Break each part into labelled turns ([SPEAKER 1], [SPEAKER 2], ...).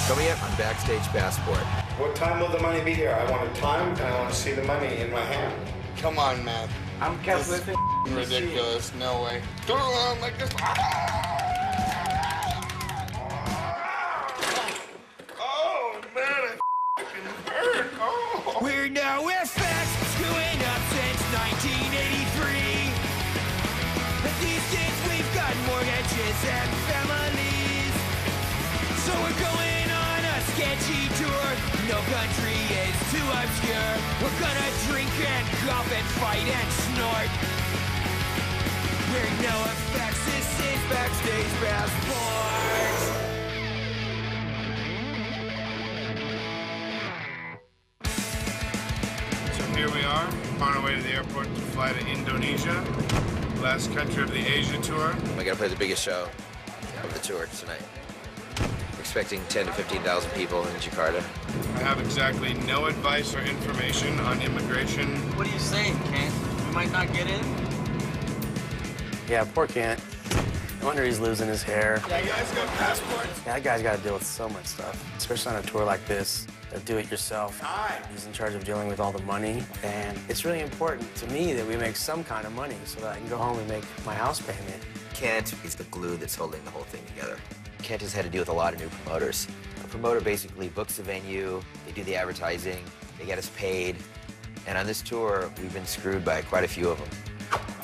[SPEAKER 1] Coming up on Backstage Passport.
[SPEAKER 2] What time will the money be here? I want a time, and I want to see the money in my hand.
[SPEAKER 3] Come on, man.
[SPEAKER 2] I'm calculating.
[SPEAKER 3] Ridiculous. No way. Throw it around like this. Oh, man, it hurt. Oh.
[SPEAKER 4] We're NOFX, screwing up since 1983. But these days we've got mortgages and families. So we're going on a sketchy tour. No country is too obscure. We're gonna drink and cough and fight and snort. We're NOFX, this is Backstage Passport.
[SPEAKER 3] So here we are, on our way to the airport to fly to Indonesia, last country of the Asia tour.
[SPEAKER 1] I gotta play the biggest show of the tour tonight. Expecting 10 to 15,000 people in Jakarta.
[SPEAKER 3] I have exactly no advice or information on immigration.
[SPEAKER 5] What are you saying, Kent? We might not get in?
[SPEAKER 6] Yeah, poor Kent. No wonder he's losing his hair.
[SPEAKER 3] Yeah, you guys got passports?
[SPEAKER 6] Yeah, that guy's got to deal with so much stuff, especially on a tour like this. Do it yourself.
[SPEAKER 3] Hi.
[SPEAKER 6] He's in charge of dealing with all the money, and it's really important to me that we make some kind of money so that I can go home and make my house payment.
[SPEAKER 1] Kent is the glue that's holding the whole thing together. Kent has had to deal with a lot of new promoters. A promoter basically books the venue, they do the advertising, they get us paid, and on this tour, we've been screwed by quite a few of them.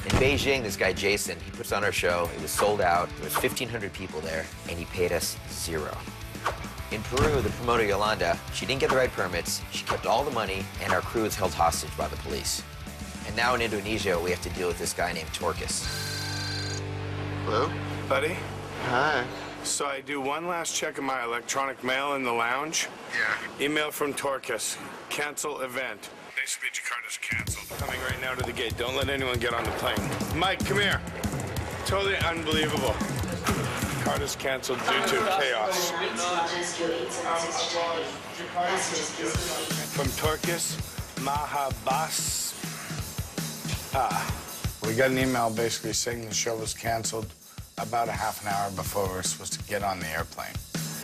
[SPEAKER 1] In Beijing, this guy Jason, he puts on our show, it was sold out, there was 1,500 people there, and he paid us $0. In Peru, the promoter Yolanda, she didn't get the right permits, she kept all the money, and our crew was held hostage by the police. And now in Indonesia, we have to deal with this guy named Torkis.
[SPEAKER 3] Hello? Buddy?
[SPEAKER 7] Hi.
[SPEAKER 3] So I do one last check of my electronic mail in the lounge. Yeah. Email from Torkis. Cancel event. Basically, Jakarta's canceled. Coming right now to the gate. Don't let anyone get on the plane. Mike, come here. Totally unbelievable. Jakarta's canceled due to chaos. From Torkis, Mahabas. We got an email basically saying the show was canceled about a half an hour before we were supposed to get on the airplane.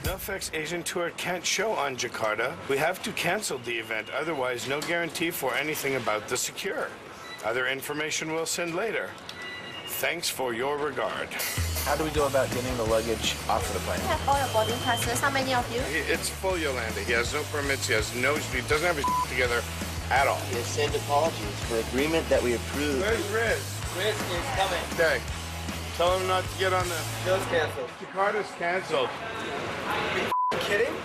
[SPEAKER 3] NOFX Asian Tour can't show on Jakarta. We have to cancel the event, otherwise no guarantee for anything about the secure. Other information we'll send later. Thanks for your regard.
[SPEAKER 7] How do we go about getting the luggage off of the plane?
[SPEAKER 8] You have all your boarding passes. How many of you?
[SPEAKER 3] It's full, Yolanda. He has no permits, he doesn't have his together at all.
[SPEAKER 7] We send apologies for agreement that we approved.
[SPEAKER 3] Where's Riz?
[SPEAKER 5] Riz is coming.
[SPEAKER 3] Okay. Tell him not to get on the...
[SPEAKER 5] Show's canceled.
[SPEAKER 3] Jakarta's canceled.
[SPEAKER 5] Are you kidding?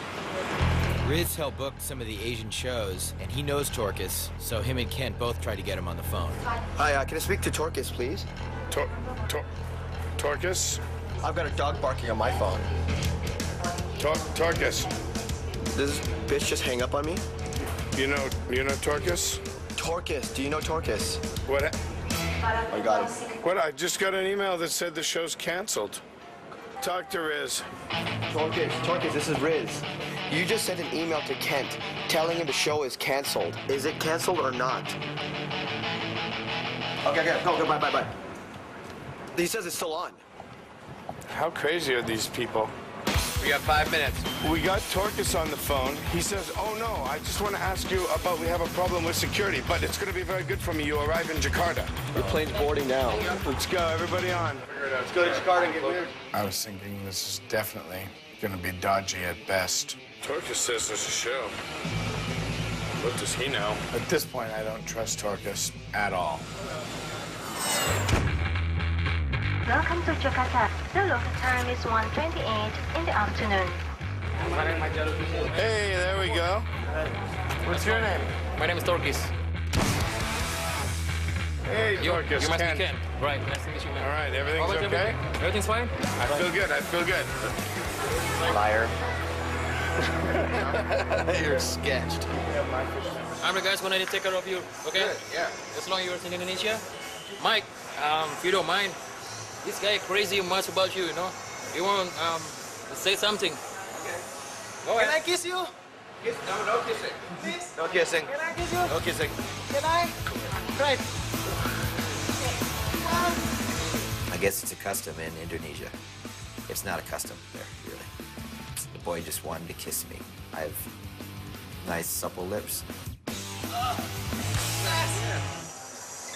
[SPEAKER 4] Riz helped book some of the Asian shows, and he knows Torkis, so him and Kent both tried to get him on the phone.
[SPEAKER 7] Hi, can I speak to Torkis, please?
[SPEAKER 3] Torkis?
[SPEAKER 7] I've got a dog barking on my phone.
[SPEAKER 3] Torkis.
[SPEAKER 7] Does this bitch just hang up on me?
[SPEAKER 3] You know Torkis?
[SPEAKER 7] Torkis, do you know Torkis?
[SPEAKER 3] What?
[SPEAKER 7] I got him.
[SPEAKER 3] What? I just got an email that said the show's canceled. Talk to Riz.
[SPEAKER 7] Torkis, this is Riz. You just sent an email to Kent telling him the show is canceled. Is it canceled or not? Okay, go, bye. He says it's still on.
[SPEAKER 3] How crazy are these people?
[SPEAKER 5] We got 5 minutes.
[SPEAKER 3] We got Torkis on the phone. He says, oh no, I just want to ask you about, we have a problem with security, but it's going to be very good for me. You arrive in Jakarta.
[SPEAKER 7] Your plane's boarding now.
[SPEAKER 3] Let's go, everybody on.
[SPEAKER 7] Let's go to Jakarta and get married.
[SPEAKER 3] I was thinking this is definitely going to be dodgy at best. Torkis says there's a show. What does he know? At this point, I don't trust Torkis at all.
[SPEAKER 8] Welcome to Jakarta. The local time is 1:28 in the afternoon.
[SPEAKER 3] Hey, there we go. What's your name?
[SPEAKER 5] My name is Torkis.
[SPEAKER 3] Hey, Torkis.
[SPEAKER 5] You must be Kent. Right, nice to meet you, man.
[SPEAKER 3] All right, everything's okay?
[SPEAKER 5] Everything's fine?
[SPEAKER 3] I feel good.
[SPEAKER 7] Liar. You're sketched.
[SPEAKER 5] I'm the guys gonna take care of you, okay?
[SPEAKER 3] Good, yeah.
[SPEAKER 5] As long as you're in Indonesia. Mike, if you don't mind, this guy crazy much about you, you know? You want say something. Okay. Go ahead.
[SPEAKER 9] Can I kiss you?
[SPEAKER 3] Kiss? No kissing.
[SPEAKER 9] Please?
[SPEAKER 7] No kissing.
[SPEAKER 9] Can I kiss you?
[SPEAKER 7] No kissing.
[SPEAKER 9] Can I? Right.
[SPEAKER 1] I guess it's a custom in Indonesia. It's not a custom there, really. boy just wanted to kiss me. I have nice, supple lips.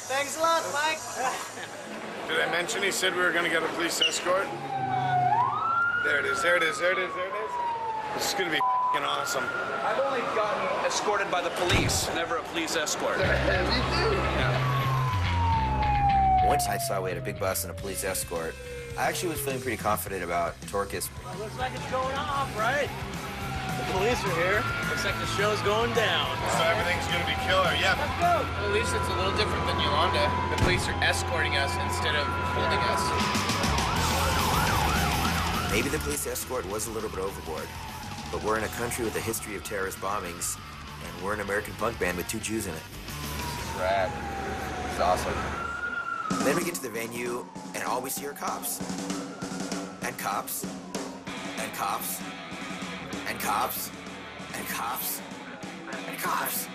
[SPEAKER 9] Thanks a lot, Mike.
[SPEAKER 3] Did I mention he said we were going to get a police escort? There it is, there it is, there it is, there it is. This is going to be f***ing awesome.
[SPEAKER 10] I've only gotten escorted by the police, never a police escort.
[SPEAKER 1] Once I saw we had a big bus and a police escort, I actually was feeling pretty confident about Torkis.
[SPEAKER 6] Well, looks like it's going off, right? The police are here. Looks like the show's going down.
[SPEAKER 3] So everything's going to be killer, yeah.
[SPEAKER 6] Let's go.
[SPEAKER 11] Well, at least it's a little different than Yolanda. The police are escorting us instead of holding us.
[SPEAKER 1] Maybe the police escort was a little bit overboard, but we're in a country with a history of terrorist bombings, and we're an American punk band with 2 Jews in it.
[SPEAKER 7] Rad. It's awesome.
[SPEAKER 1] Then we get to the venue, and all we see are cops. And cops. And cops. And cops. And cops. And cops.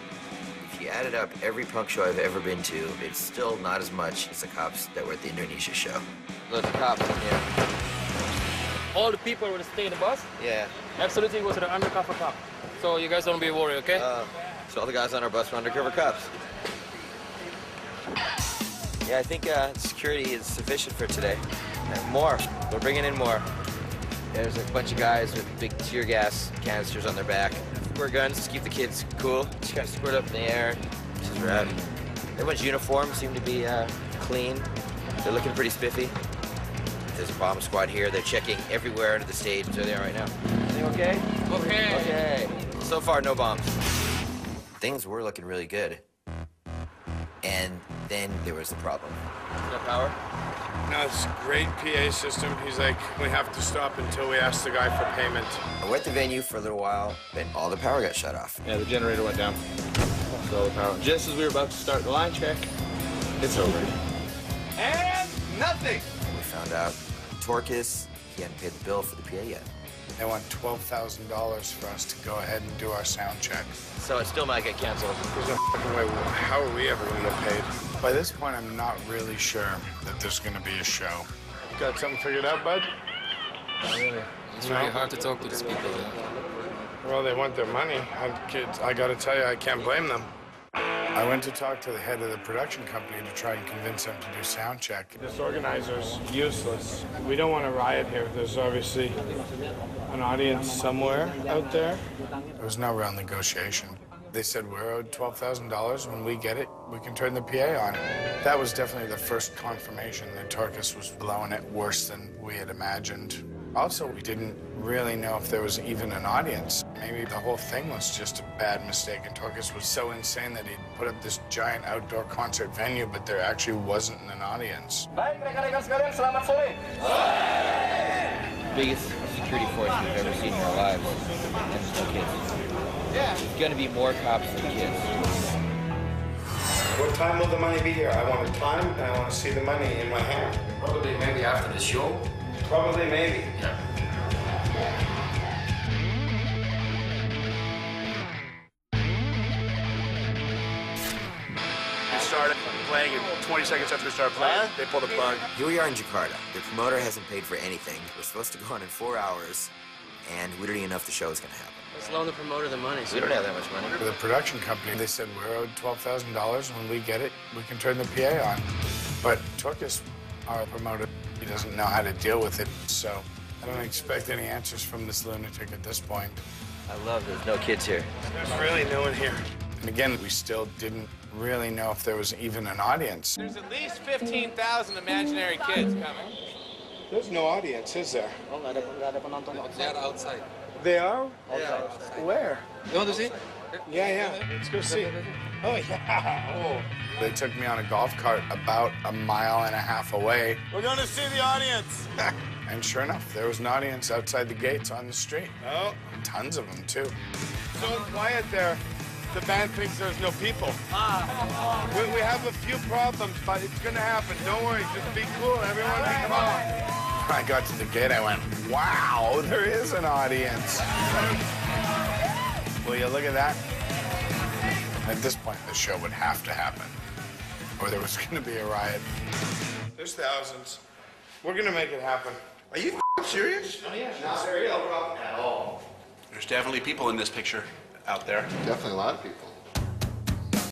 [SPEAKER 1] If you added up every punk show I've ever been to, it's still not as much as the cops that were at the Indonesia show.
[SPEAKER 7] Look, the cops in here.
[SPEAKER 5] All the people will stay in the bus.
[SPEAKER 7] Yeah.
[SPEAKER 5] Absolutely was an undercover cop. So you guys don't be worried, okay?
[SPEAKER 7] So all the guys on our bus are undercover cops. Yeah, I think security is sufficient for today. And more. We're bringing in more. There's a bunch of guys with big tear gas canisters on their back. Squirt guns to keep the kids cool. Just gotta squirt up in the air. This is rad. Everyone's uniforms seem to be clean. They're looking pretty spiffy. There's a bomb squad here. They're checking everywhere under the stage. There they are right now. Everything okay?
[SPEAKER 5] Okay.
[SPEAKER 7] Okay. So far, no bombs.
[SPEAKER 1] Things were looking really good. And then there was the problem.
[SPEAKER 7] No power?
[SPEAKER 3] No, it's a great PA system. He's like, we have to stop until we ask the guy for payment.
[SPEAKER 1] We're at the venue for a little while, then all the power got shut off.
[SPEAKER 10] Yeah, the generator went down. So the power. Just as we were about to start the line check, it's over. And nothing!
[SPEAKER 1] We found out Torkis, he hadn't paid the bill for the PA yet.
[SPEAKER 3] They want $12,000 for us to go ahead and do our sound check.
[SPEAKER 7] So it still might get canceled.
[SPEAKER 3] There's no fucking way. How are we ever going to get paid? By this point, I'm not really sure that there's going to be a show. Got something figured out, bud?
[SPEAKER 5] Not really. It's really hard to talk to these people.
[SPEAKER 3] Well, they want their money. I got to tell you, I can't blame them. I went to talk to the head of the production company to try and convince them to do sound check. This organizer's useless. We don't want a riot here. There's obviously an audience somewhere out there. There was no real negotiation. They said we're owed $12,000. When we get it, we can turn the PA on. That was definitely the first confirmation that Torkis was blowing it worse than we had imagined. Also, we didn't really know if there was even an audience. Maybe the whole thing was just a bad mistake, and Torkis was so insane that he'd put up this giant outdoor concert venue, but there actually wasn't an audience.
[SPEAKER 7] Biggest security force we've ever seen in our lives. And there's no kids. There's gonna be more cops than kids.
[SPEAKER 2] What time will the money be here? I want a time, and I want to see the money in my hand.
[SPEAKER 5] Probably maybe after the show.
[SPEAKER 2] Probably, maybe.
[SPEAKER 5] Yeah.
[SPEAKER 10] We started playing, and 20 seconds after we started playing, they pulled the plug.
[SPEAKER 1] Here we are in Jakarta. The promoter hasn't paid for anything. We're supposed to go on in 4 hours, and we don't even know if the show is going to happen.
[SPEAKER 6] Let's loan the promoter the money.
[SPEAKER 7] We don't have that much money.
[SPEAKER 3] For the production company, they said we're owed $12,000. When we get it, we can turn the PA on. But Torkis, our promoter, he doesn't know how to deal with it, so I don't expect any answers from this lunatic at this point.
[SPEAKER 7] I love there's no kids here.
[SPEAKER 3] There's really no one here. And again, we still didn't really know if there was even an audience.
[SPEAKER 11] There's at least 15,000 imaginary kids coming.
[SPEAKER 3] There's no audience, is there?
[SPEAKER 5] They are outside.
[SPEAKER 3] They are?
[SPEAKER 5] Yeah.
[SPEAKER 3] Where?
[SPEAKER 5] You want to see?
[SPEAKER 3] Yeah. Let's go see. Oh, yeah. Oh. They took me on a golf cart about 1.5 miles away.
[SPEAKER 10] We're going to see the audience.
[SPEAKER 3] And sure enough, there was an audience outside the gates on the street. Oh. Tons of them, too. So quiet there. The band thinks there's no people. We have a few problems, but it's going to happen. Don't worry. Just be cool. Everyone be calm. When I got to the gate, I went, wow, there is an audience. Will you look at that? At this point, the show would have to happen, or there was going to be a riot. There's thousands. We're going to make it happen. Are you
[SPEAKER 12] serious?
[SPEAKER 2] Oh, yeah. Not real at all.
[SPEAKER 12] There's definitely people in this picture out there.
[SPEAKER 13] Definitely a lot of people.